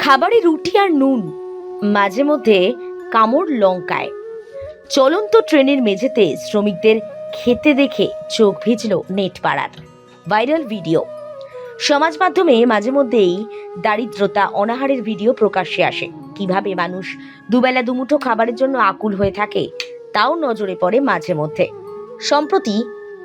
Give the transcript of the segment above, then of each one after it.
খাবারে রুটি আর নুন, মাঝে মধ্যে কামড় লঙ্কায়। চলন্ত ট্রেনের মেঝেতে শ্রমিকদের খেতে দেখে চোখ ভিজল নেট পাড়ার। Viral video. সমাজ মাধ্যমে মাঝে মধ্যেই দারিদ্রতা, অনাহারের ভিডিও প্রকাশ্যে আসে। কিভাবে মানুষ দুবেলা দুমুঠো খাবারের জন্য আকুল হয়ে থাকে তাও নজরে পড়ে মাঝে মধ্যে। সম্প্রতি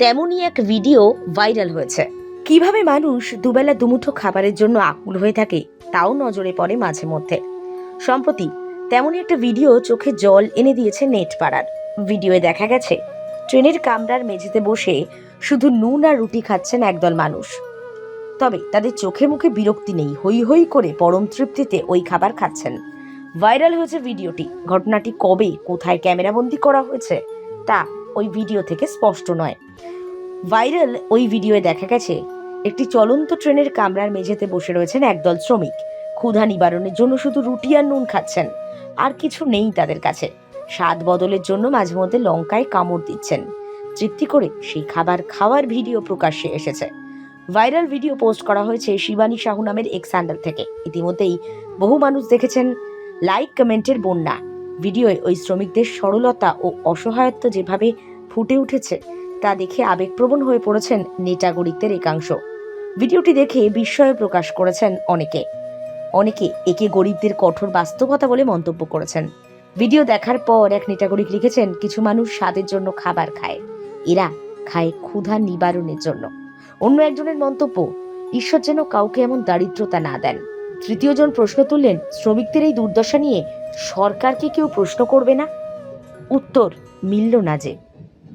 তেমনই এক ভিডিও ভাইরাল হয়েছে। কিভাবে মানুষ দুবেলা দুমুঠো খাবারের জন্য আকুল হয়ে থাকে তাও নজরে পড়ে মাঝে মধ্যে। সম্প্রতি তেমনই একটা ভিডিও চোখে জল এনে দিয়েছে নেট পাড়ার। ভিডিওয়ে দেখা গেছে ট্রেনের কামরার মেঝেতে বসে শুধু নুন আর রুটি খাচ্ছেন একদল মানুষ। তবে তাদের চোখে মুখে বিরক্তি নেই, হৈ হৈ করে পরম তৃপ্তিতে ওই খাবার খাচ্ছেন। ভাইরাল হয়েছে ভিডিওটি। ঘটনাটি কবে, কোথায় ক্যামেরাবন্দি করা হয়েছে তা ওই ভিডিও থেকে স্পষ্ট নয়। ভাইরাল ওই ভিডিওয়ে দেখা গেছে একটি চলন্ত ট্রেনের কামরার মেঝেতে বসে রয়েছেন একদল শ্রমিক। ক্ষুধা নিবারণের জন্য শুধু রুটি আর নুন খাচ্ছেন, আর কিছু নেই তাদের কাছে। স্বাদ বদলের জন্য মাঝে মধ্যে লঙ্কায় কামড় দিচ্ছেন। তৃপ্তি করে সেই খাবার খাওয়ার ভিডিও প্রকাশ্যে এসেছে। ভাইরাল ভিডিও পোস্ট করা হয়েছে শিবানী সাহু নামের এক্স হ্যান্ডেল থেকে। ইতিমধ্যেই বহু মানুষ দেখেছেন, লাইক কমেন্টের বন্যা। ভিডিওয় ওই শ্রমিকদের সরলতা ও অসহায়ত্ব যেভাবে ফুটে উঠেছে তা দেখে আবেগপ্রবণ হয়ে পড়েছেন নেটাগরিকদের একাংশ। ভিডিওটি দেখে বিস্ময় প্রকাশ করেছেন অনেকে একে গরিবদের কঠোর বাস্তবতা বলে মন্তব্য করেছেন। ভিডিও দেখার পর এক নেটাগরিক লিখেছেন, কিছু মানুষ স্বাদের জন্য খাবার খায়, এরা খায় ক্ষুধা নিবারণের জন্য। অন্য একজনের মন্তব্য, ঈশ্বর যেন কাউকে এমন দারিদ্রতা না দেন। তৃতীয় জন প্রশ্ন তুললেন, শ্রমিকদের এই দুর্দশা নিয়ে সরকারকে কেউ প্রশ্ন করবে না? উত্তর মিলল না যে।